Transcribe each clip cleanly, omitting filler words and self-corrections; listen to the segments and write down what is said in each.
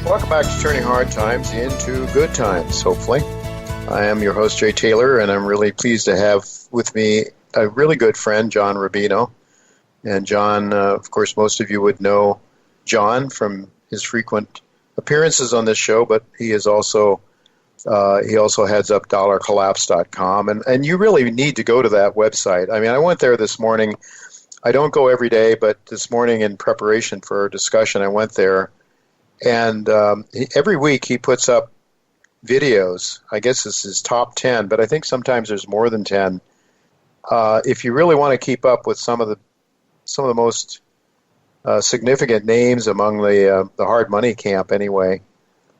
Welcome back to Turning Hard Times into Good Times, hopefully. I am your host, Jay Taylor, and I'm really pleased to have with me a really good friend, John Rubino. And John, of course, most of you would know John from his frequent appearances on this show, but he is also he also heads up dollarcollapse.com. And you really need to go to that website. I mean, I went there this morning. I don't go every day, but this morning in preparation for our discussion, I went there. And every week he puts up videos. I guess this is top 10, but I think sometimes there's more than 10. If you really want to keep up with some of the most significant names among the hard money camp, anyway.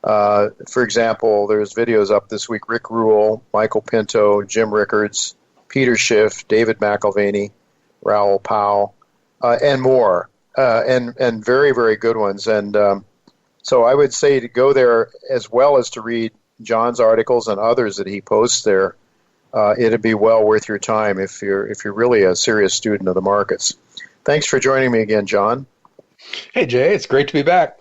For example, there's videos up this week: Rick Rule, Michael Pinto, Jim Rickards, Peter Schiff, David McAlvany, Raoul Pal, and more, and very, very good ones. And so I would say to go there as well as to read John's articles and others that he posts there. It'd be well worth your time if you're really a serious student of the markets. Thanks for joining me again, John. Hey, Jay. It's great to be back.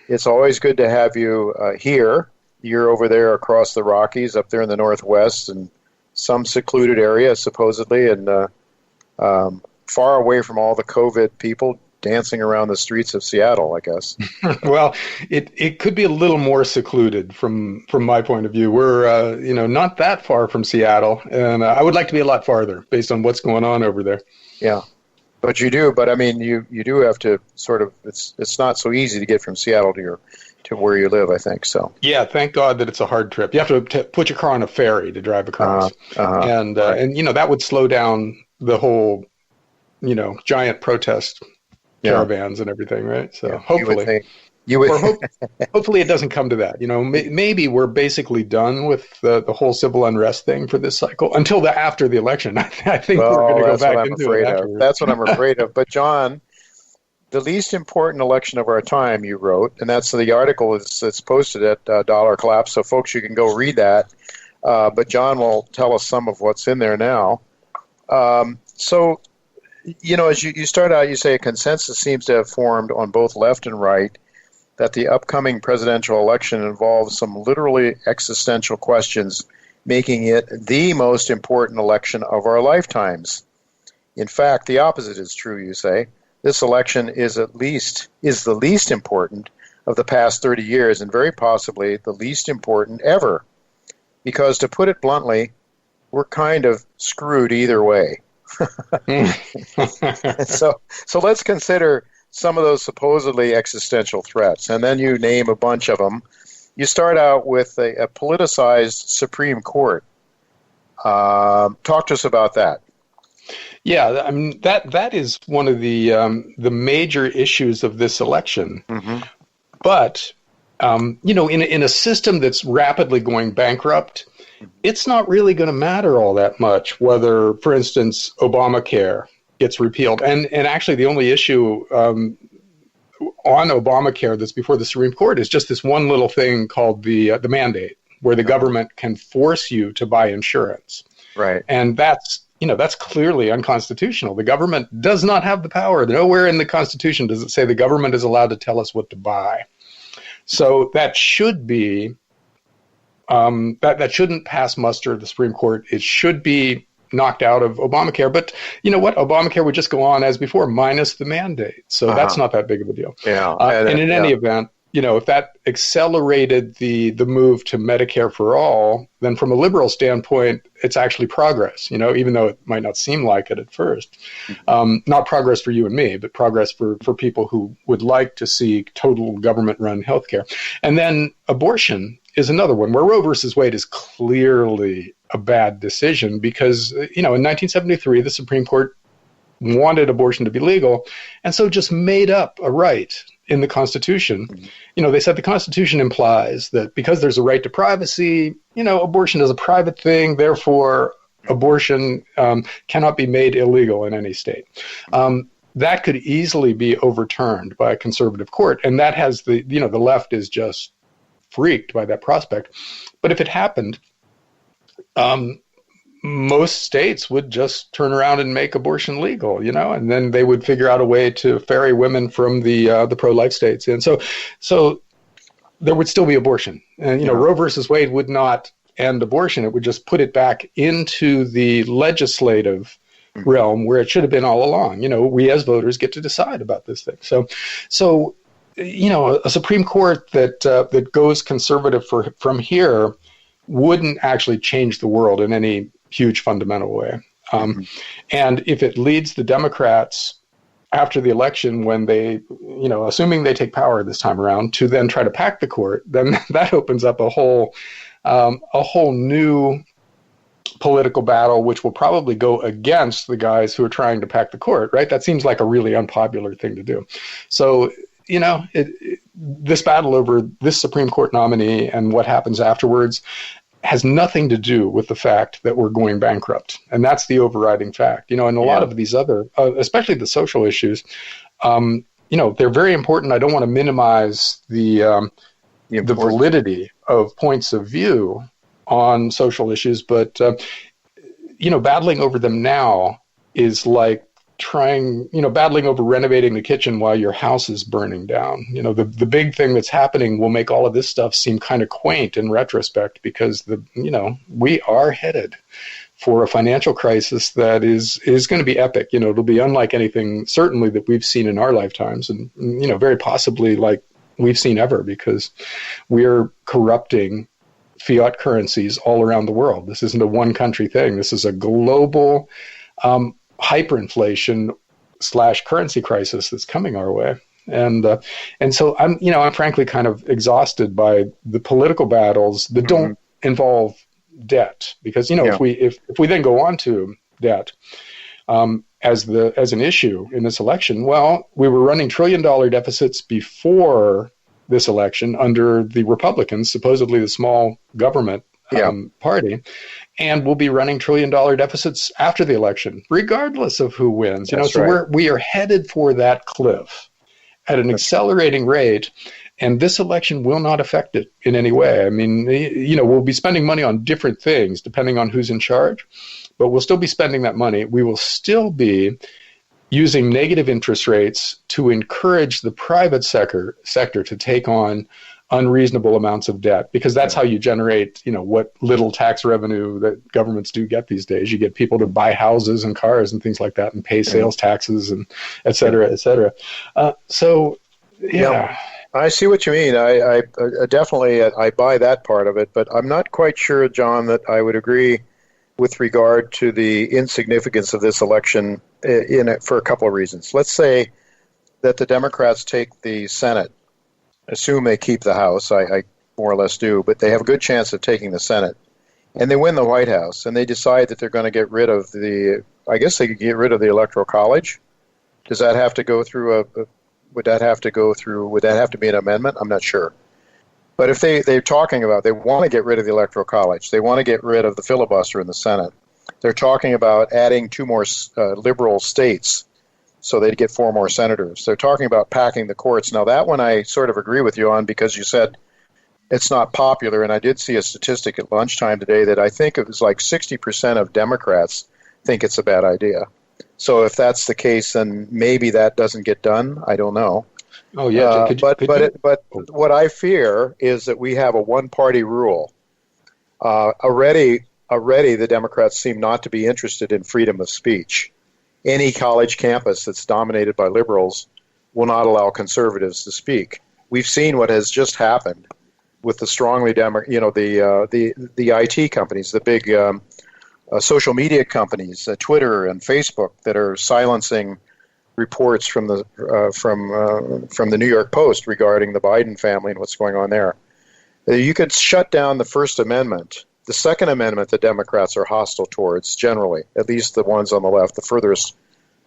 It's always good to have you here. You're over there across the Rockies, up there in the Northwest, and some secluded area, supposedly, and far away from all the COVID people dancing around the streets of Seattle, I guess. Well, it could be a little more secluded from my point of view. We're not that far from Seattle, and I would like to be a lot farther based on what's going on over there. Yeah, but you do. But I mean, you do have to sort of. It's not so easy to get from Seattle to where you live, I think. So yeah, thank God that it's a hard trip. You have to put your car on a ferry to drive across, and that would slow down the whole giant protest caravans and everything, right? So hopefully, hopefully it doesn't come to that. Maybe we're basically done with the whole civil unrest thing for this cycle until after the election. I think we're going to go back into it afterwards. That's what I'm afraid of. But John, the least important election of our time, you wrote, and that's the article that's posted at Dollar Collapse. So folks, you can go read that. But John will tell us some of what's in there now. So. As you start out, you say a consensus seems to have formed on both left and right that the upcoming presidential election involves some literally existential questions, making it the most important election of our lifetimes. In fact, the opposite is true, you say. This election is the least important of the past 30 years and very possibly the least important ever. Because to put it bluntly, we're kind of screwed either way. So let's consider some of those supposedly existential threats, and then you name a bunch of them. You start out with a politicized Supreme Court. Talk to us about that. Yeah, I mean that is one of the major issues of this election. Mm-hmm. But in a system that's rapidly going bankrupt, it's not really going to matter all that much whether, for instance, Obamacare gets repealed. And actually, the only issue on Obamacare that's before the Supreme Court is just this one little thing called the mandate, where the government can force you to buy insurance. Right. And that's clearly unconstitutional. The government does not have the power. Nowhere in the Constitution does it say the government is allowed to tell us what to buy. So that should be. That shouldn't pass muster of the Supreme Court. It should be knocked out of Obamacare. But you know what? Obamacare would just go on as before, minus the mandate. So that's not that big of a deal. Yeah. And in any event, if that accelerated the move to Medicare for all, then from a liberal standpoint, it's actually progress, even though it might not seem like it at first. Not progress for you and me, but progress for people who would like to see total government-run healthcare. And then abortion is another one where Roe versus Wade is clearly a bad decision because, in 1973, the Supreme Court wanted abortion to be legal and so just made up a right in the Constitution. They said the Constitution implies that because there's a right to privacy, abortion is a private thing, therefore abortion cannot be made illegal in any state. That could easily be overturned by a conservative court, and that has the left is just freaked by that prospect. But if it happened, most states would just turn around and make abortion legal, and then they would figure out a way to ferry women from the pro-life states in. So there would still be abortion. And, Yeah. Roe versus Wade would not end abortion. It would just put it back into the legislative realm where it should have been all along. We as voters get to decide about this thing. So a Supreme Court that goes conservative from here wouldn't actually change the world in any huge fundamental way. And if it leads the Democrats after the election, when they, assuming they take power this time around, to then try to pack the court, then that opens up a whole new political battle, which will probably go against the guys who are trying to pack the court, right? That seems like a really unpopular thing to do. So, this battle over this Supreme Court nominee and what happens afterwards has nothing to do with the fact that we're going bankrupt. And that's the overriding fact. And a lot of these other, especially the social issues, they're very important. I don't want to minimize the validity of points of view on social issues, but, battling over them now is like battling over renovating the kitchen while your house is burning down. The big thing that's happening will make all of this stuff seem kind of quaint in retrospect, because we are headed for a financial crisis that is going to be epic. It'll be unlike anything certainly that we've seen in our lifetimes, and, very possibly like we've seen ever, because we're corrupting fiat currencies all around the world. This isn't a one country thing. This is a global, hyperinflation / currency crisis that's coming our way. And so I'm frankly kind of exhausted by the political battles that don't involve debt, because, if we then go on to debt, as an issue in this election, well, we were running $1 trillion deficits before this election under the Republicans, supposedly the small government party, and we'll be running $1 trillion deficits after the election, regardless of who wins. We are headed for that cliff at an accelerating rate, and this election will not affect it in any way. I mean, we'll be spending money on different things depending on who's in charge, but we'll still be spending that money. We will still be using negative interest rates to encourage the private sector to take on unreasonable amounts of debt, because that's how you generate, what little tax revenue that governments do get these days. You get people to buy houses and cars and things like that and pay sales taxes and et cetera, et cetera. I see what you mean. I definitely buy that part of it, but I'm not quite sure, John, that I would agree with regard to the insignificance of this election for a couple of reasons. Let's say that the Democrats take the Senate. Assume they keep the House, I more or less do, but they have a good chance of taking the Senate. And they win the White House, and they decide that they're going to get rid of I guess they could get rid of the Electoral College. Does that have to go through would that have to be an amendment? I'm not sure. But if they're talking about, they want to get rid of the Electoral College, they want to get rid of the filibuster in the Senate, they're talking about adding 2 more liberal states, so they'd get 4 more senators. They're talking about packing the courts. Now, that one I sort of agree with you on, because you said it's not popular, and I did see a statistic at lunchtime today that I think it was like 60% of Democrats think it's a bad idea. So if that's the case, then maybe that doesn't get done. I don't know. Oh, yeah. But what I fear is that we have a one-party rule. Already the Democrats seem not to be interested in freedom of speech. Any college campus that's dominated by liberals will not allow conservatives to speak. We've seen what has just happened with the strongly the IT companies, the big social media companies, Twitter and Facebook, that are silencing reports from the New York Post regarding the Biden family and what's going on there. You could shut down the First Amendment. The Second Amendment, the Democrats are hostile towards, generally, at least the ones on the left, the furthest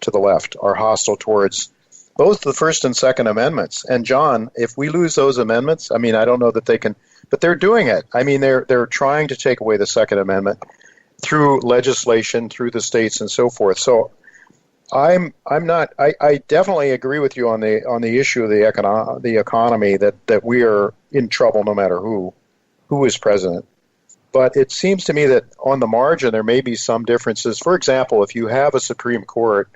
to the left, are hostile towards both the First and Second Amendments. And John, if we lose those amendments, I mean, I don't know that they can, but they're doing it. I mean, they're trying to take away the Second Amendment through legislation, through the states, and so forth. So I definitely agree with you on the issue of the economy, that we are in trouble no matter who is president. But it seems to me that on the margin there may be some differences. For example, if you have a Supreme Court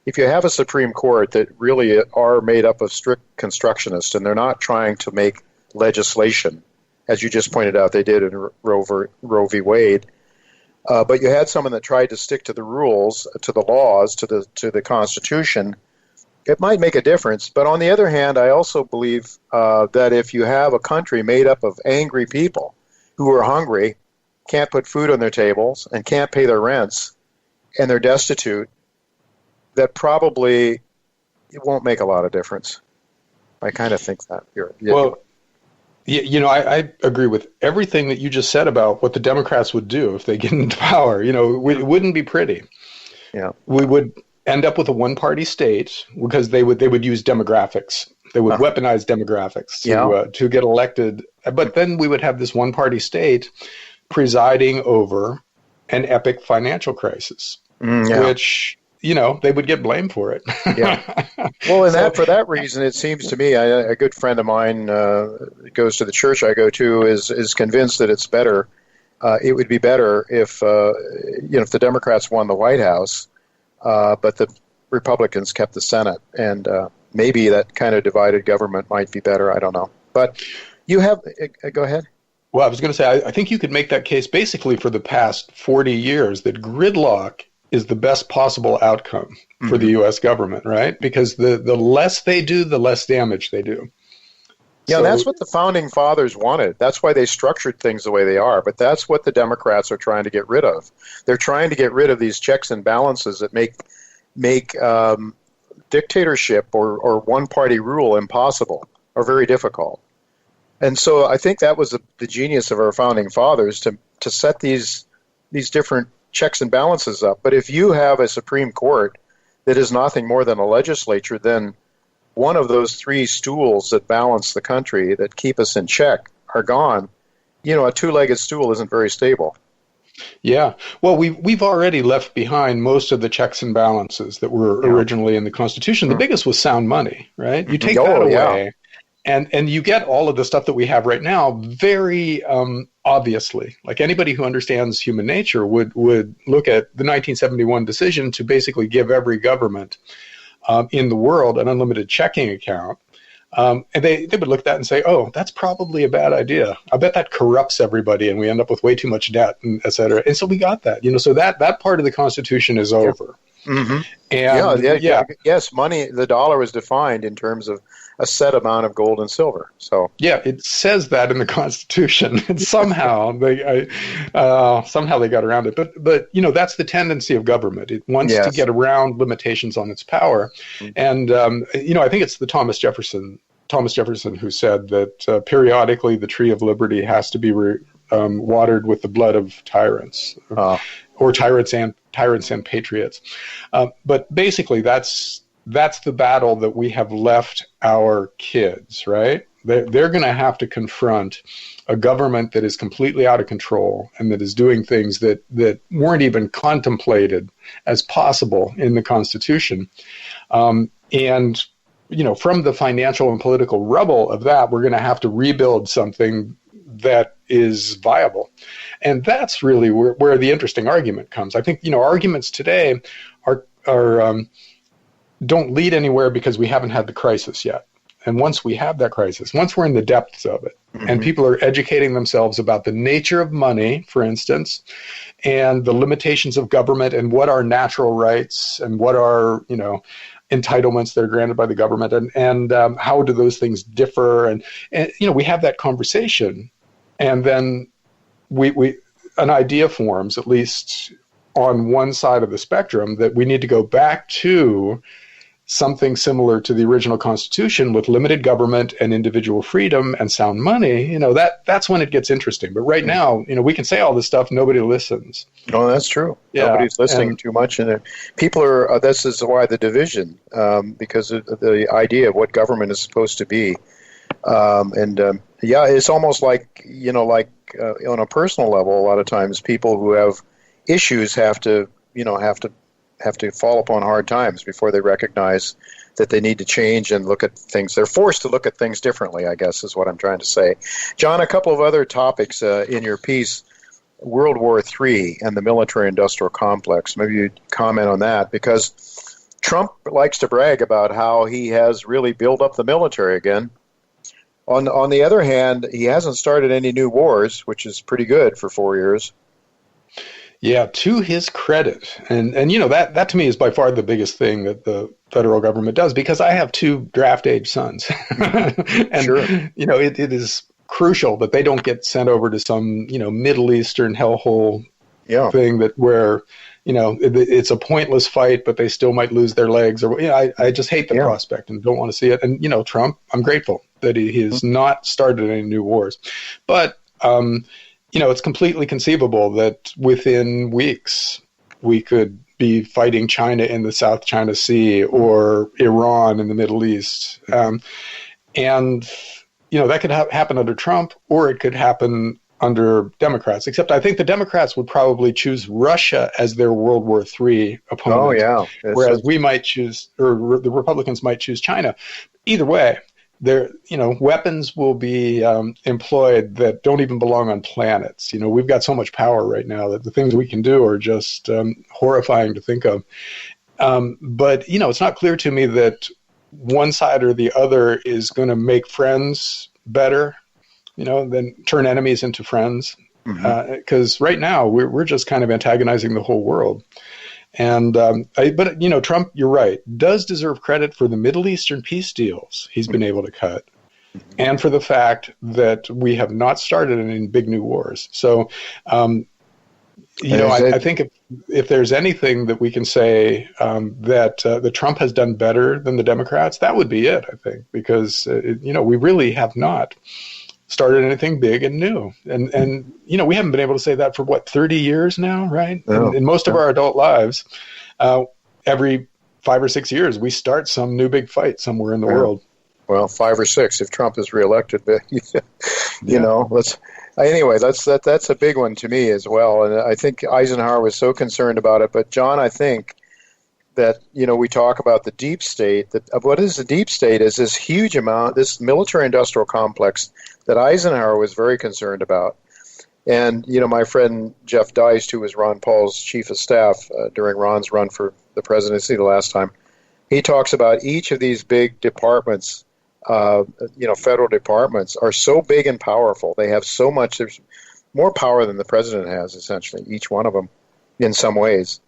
that really are made up of strict constructionists, and they're not trying to make legislation. As you just pointed out, they did in Roe v. Wade. But you had someone that tried to stick to the rules, to the laws, to the Constitution. It might make a difference. But on the other hand, I also believe that if you have a country made up of angry people who are hungry, can't put food on their tables, and can't pay their rents, and they're destitute, that probably it won't make a lot of difference. I kind of think that. Well, I agree with everything that you just said about what the Democrats would do if they get into power. It wouldn't be pretty. Yeah, we would end up with a one-party state because they would use demographics. They would weaponize demographics to get elected. But then we would have this one-party state presiding over an epic financial crisis, which, they would get blamed for it. Yeah. Well, and for that reason, it seems to me, a good friend of mine goes to the church I go to, is convinced that it's better. It would be better if the Democrats won the White House, but the Republicans kept the Senate, and maybe that kind of divided government might be better. I don't know. But you have go ahead. Well, I was going to say, I think you could make that case basically for the past 40 years that gridlock is the best possible outcome for the U.S. government, right? Because the less they do, the less damage they do. Yeah, that's what the Founding Fathers wanted. That's why they structured things the way they are. But that's what the Democrats are trying to get rid of. They're trying to get rid of these checks and balances that make dictatorship or one-party rule impossible or very difficult. And so I think that was the genius of our Founding Fathers to set these different checks and balances up. But if you have a Supreme Court that is nothing more than a legislature, then one of those three stools that balance the country, that keep us in check, are gone. A two-legged stool isn't very stable. Yeah. Well, we've already left behind most of the checks and balances that were originally in the Constitution. The biggest was sound money, right? You take that away, and you get all of the stuff that we have right now very obviously. Like anybody who understands human nature would look at the 1971 decision to basically give every government in the world an unlimited checking account. And they would look at that and say, oh, that's probably a bad idea. I bet that corrupts everybody and we end up with way too much debt, and et cetera. And so we got that. So that part of the Constitution is over. Mm-hmm. And yes, money, the dollar is defined in terms of a set amount of gold and silver. So it says that in the Constitution, and somehow they got around it. But that's the tendency of government. It wants to get around limitations on its power, and I think it's the Thomas Jefferson who said that periodically the tree of liberty has to be watered with the blood of tyrants, or tyrants and patriots. But basically, that's the battle that we have left our kids, right? They're going to have to confront a government that is completely out of control and that is doing things that weren't even contemplated as possible in the Constitution. And from the financial and political rubble of that, we're going to have to rebuild something that is viable. And that's really where the interesting argument comes. I think, arguments today are don't lead anywhere because we haven't had the crisis yet. And once we have that crisis, once we're in the depths of it, and people are educating themselves about the nature of money, for instance, and the limitations of government and what are natural rights and what are, entitlements that are granted by the government and how do those things differ. And we have that conversation, and then we an idea forms, at least on one side of the spectrum, that we need to go back to something similar to the original Constitution with limited government and individual freedom and sound money. That's when it gets interesting. But right now, we can say all this stuff, nobody listens. No, that's true. Yeah, nobody's listening too much, and people are. This is why the division, because of the idea of what government is supposed to be, it's almost like on a personal level. A lot of times, people who have issues have to fall upon hard times before they recognize that they need to change and look at things. They're forced to look at things differently, I guess, is what I'm trying to say. John, a couple of other topics in your piece, World War III and the military-industrial complex. Maybe you'd comment on that, because Trump likes to brag about how he has really built up the military again. On the other hand, he hasn't started any new wars, which is pretty good for 4 years. Yeah, to his credit. And you know, that to me is by far the biggest thing that the federal government does, because I have two draft age sons. And, Sure. you know, it is crucial that they don't get sent over to some, you know, Middle Eastern hellhole thing that where, you know, it's a pointless fight, but they still might lose their legs. Or, you know, I just hate the prospect and don't want to see it. And, you know, Trump, I'm grateful that he has not started any new wars. But, you know, it's completely conceivable that within weeks we could be fighting China in the South China Sea or Iran in the Middle East. And, you know, that could happen under Trump, or it could happen under Democrats, except I think the Democrats would probably choose Russia as their World War III opponent. Oh, yeah. Whereas we might choose, or the Republicans might choose China. Either way, there, you know, weapons will be employed that don't even belong on planets. You know, we've got so much power right now that the things we can do are just horrifying to think of. But, you know, it's not clear to me that one side or the other is going to make friends better, you know, then turn enemies into friends. Because right now we're just kind of antagonizing the whole world. And but, you know, Trump, you're right, does deserve credit for the Middle Eastern peace deals he's been able to cut, and for the fact that we have not started any big new wars. So, you know, I think if there's anything that we can say that Trump has done better than the Democrats, that would be it, I think, because, you know, we really have not started anything big and new. And you know, we haven't been able to say that for, 30 years now, right? In most of our adult lives, every 5 or 6 years, we start some new big fight somewhere in the world. Well, 5 or 6 if Trump is reelected. You know, anyway, that's a big one to me as well. And I think Eisenhower was so concerned about it. But John, I think that, you know, we talk about the deep state. That what is the deep state is this huge amount, this military-industrial complex that Eisenhower was very concerned about. And, you know, my friend Jeff Deist, who was Ron Paul's chief of staff during Ron's run for the presidency the last time, he talks about each of these big departments, you know, federal departments are so big and powerful. They have so much, there's more power than the president has, essentially, each one of them in some ways.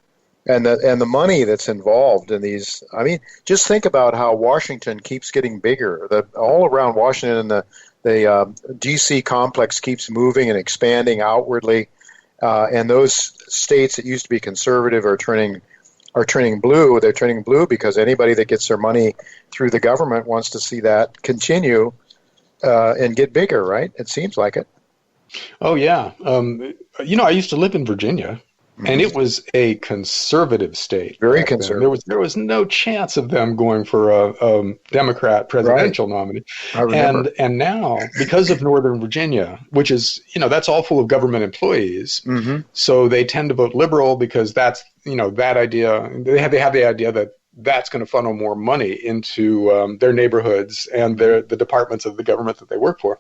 And the money that's involved in these, I mean, just think about how Washington keeps getting bigger. All around Washington, and the D.C. complex keeps moving and expanding outwardly. And those states that used to be conservative are turning blue. They're turning blue because anybody that gets their money through the government wants to see that continue and get bigger, right? It seems like it. Oh, yeah. You know, I used to live in Virginia. And it was a conservative state. Very conservative. There was no chance of them going for a Democrat presidential nominee. I remember. And now, because of Northern Virginia, which is, you know, that's all full of government employees, so they tend to vote liberal because that's, you know, that idea. They have the idea that that's going to funnel more money into their neighborhoods and the departments of the government that they work for.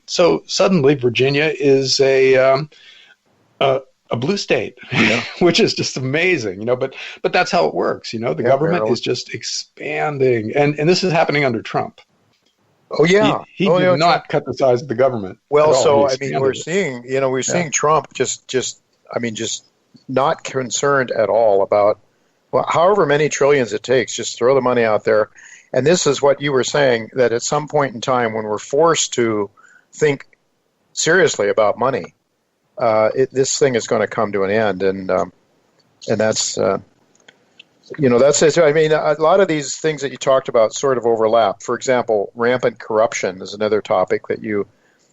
So suddenly, Virginia is a blue state, which is just amazing, you know, but that's how it works. You know, the government is just expanding, and this is happening under Trump. Oh yeah. He did not cut the size of the government. Well, so I mean, we're seeing Trump just not concerned at all about, well, however many trillions it takes, just throw the money out there. And this is what you were saying, that at some point in time when we're forced to think seriously about money, this thing is going to come to an end, and that's you know, that's it. I mean, a lot of these things that you talked about sort of overlap. For example, rampant corruption is another topic that you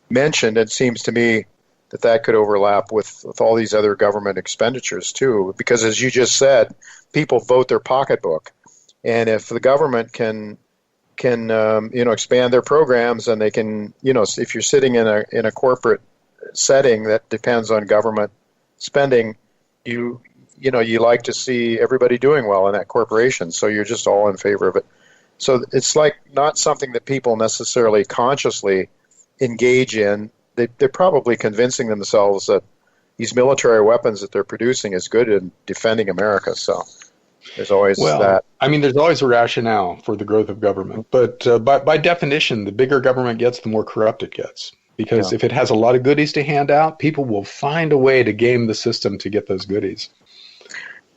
mentioned. It seems to me that could overlap with all these other government expenditures too, because as you just said, people vote their pocketbook, and if the government can you know, expand their programs, and they can, you know, if you're sitting in a corporate setting that depends on government spending, you know, you like to see everybody doing well in that corporation, so you're just all in favor of it. So it's like not something that people necessarily consciously engage in. They're probably convincing themselves that these military weapons that they're producing is good in defending America. So There's always Well, that. I mean, there's always a rationale for the growth of government, but by definition, the bigger government gets, the more corrupt it gets. Because Yeah. if it has a lot of goodies to hand out, people will find a way to game the system to get those goodies.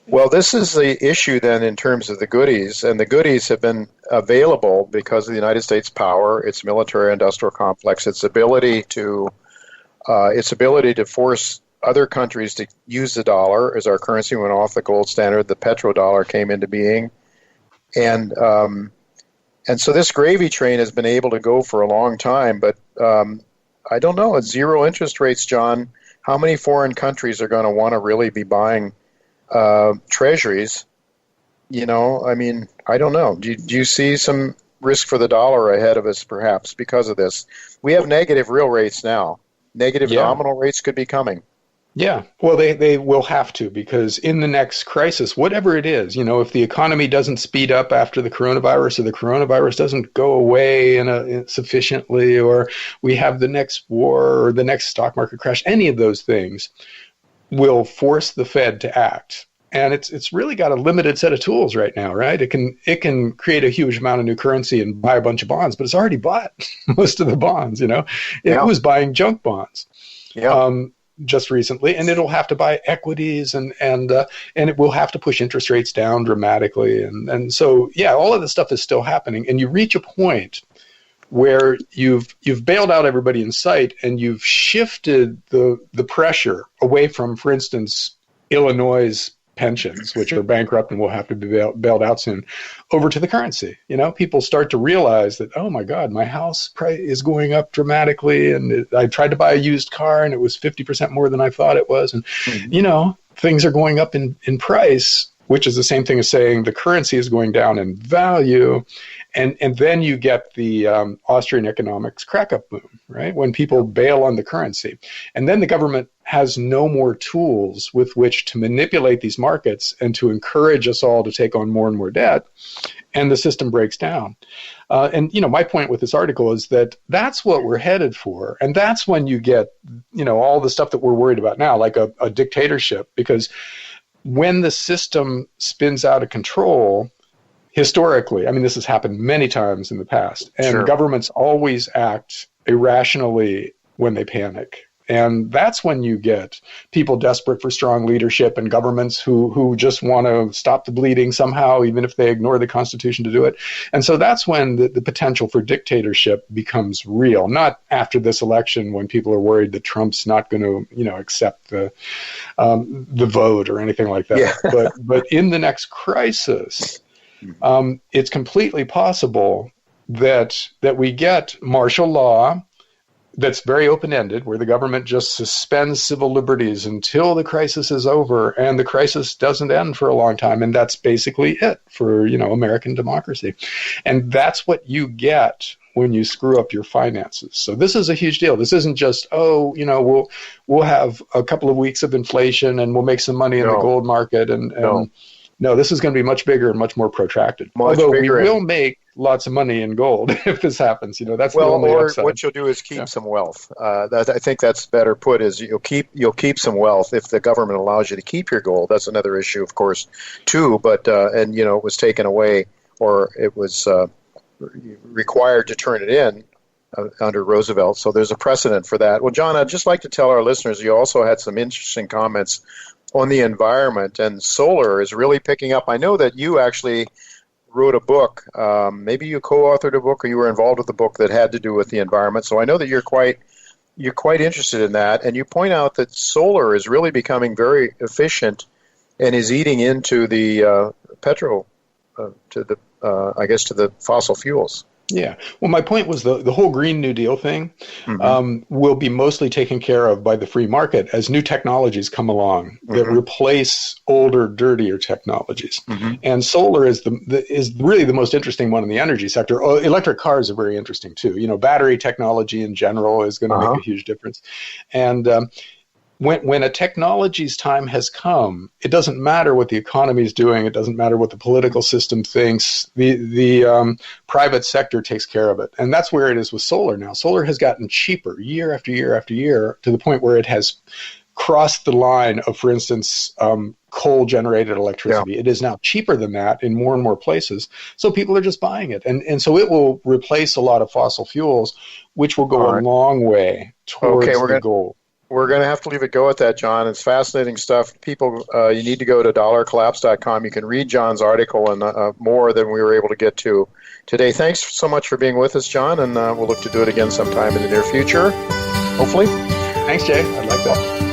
Well, this is the issue then in terms of the goodies, and the goodies have been available because of the United States power, its military-industrial complex, its ability to force other countries to use the dollar as our currency went off the gold standard. The petrodollar came into being, and so this gravy train has been able to go for a long time. But I don't know. At zero interest rates, John, how many foreign countries are going to want to really be buying treasuries? I mean, I don't know. Do you see some risk for the dollar ahead of us, perhaps, because of this? We have negative real rates now. Negative nominal rates could be coming. Yeah, well, they will have to, because in the next crisis, whatever it is, if the economy doesn't speed up after the coronavirus, or the coronavirus doesn't go away sufficiently, or we have the next war or the next stock market crash, any of those things will force the Fed to act. And it's really got a limited set of tools right now, right? It can create a huge amount of new currency and buy a bunch of bonds, but it's already bought most of the bonds. It was buying junk bonds. Yeah. Just recently, and it'll have to buy equities and it will have to push interest rates down dramatically, and so all of this stuff is still happening, and you reach a point where you've bailed out everybody in sight, and you've shifted the pressure away from, for instance, Illinois' pensions, which are bankrupt and will have to be bailed out soon, over to the currency. People start to realize that, oh my God, my house price is going up dramatically, and I tried to buy a used car and it was 50% more than I thought it was, and things are going up in price, which is the same thing as saying the currency is going down in value. And then you get the Austrian economics crack-up boom, right? When people bail on the currency. And then the government has no more tools with which to manipulate these markets and to encourage us all to take on more and more debt, and the system breaks down. And my point with this article is that that's what we're headed for. And that's when you get, all the stuff that we're worried about now, like a dictatorship, because when the system spins out of control, historically, I mean, this has happened many times in the past, and governments always act irrationally when they panic. And that's when you get people desperate for strong leadership, and governments who just want to stop the bleeding somehow, even if they ignore the Constitution to do it. And so that's when the potential for dictatorship becomes real, not after this election when people are worried that Trump's not going to, accept the vote or anything like that. Yeah. But in the next crisis, it's completely possible that we get martial law that's very open-ended, where the government just suspends civil liberties until the crisis is over, and the crisis doesn't end for a long time, and that's basically it for American democracy. And that's what you get when you screw up your finances. So this is a huge deal. This isn't just, we'll have a couple of weeks of inflation and we'll make some money in the gold market, and no, this is going to be much bigger and much more protracted. Although we will make lots of money in gold if this happens. That's the only upside. What you'll do is keep some wealth. I think that's better put. Is you'll keep some wealth if the government allows you to keep your gold. That's another issue, of course, too. But it was taken away, or it was required to turn it in under Roosevelt. So there's a precedent for that. Well, John, I'd just like to tell our listeners you also had some interesting comments on the environment, and solar is really picking up. I know that you actually wrote a book, maybe you co-authored a book, or you were involved with a book that had to do with the environment. So I know that you're quite interested in that, and you point out that solar is really becoming very efficient and is eating into the to the fossil fuels. Yeah. Well, my point was the whole Green New Deal thing will be mostly taken care of by the free market as new technologies come along that replace older, dirtier technologies. And solar is really the most interesting one in the energy sector. Electric cars are very interesting too. Battery technology in general is going to make a huge difference. And when a technology's time has come, it doesn't matter what the economy is doing. It doesn't matter what the political system thinks. The private sector takes care of it. And that's where it is with solar now. Solar has gotten cheaper year after year after year, to the point where it has crossed the line of, for instance, coal-generated electricity. It is now cheaper than that in more and more places. So people are just buying it. And so it will replace a lot of fossil fuels, which will go a long way towards the goal. We're going to have to leave it go at that, John. It's fascinating stuff. People, you need to go to dollarcollapse.com. You can read John's article and more than we were able to get to today. Thanks so much for being with us, John, and we'll look to do it again sometime in the near future, hopefully. Thanks, Jay. I'd like that.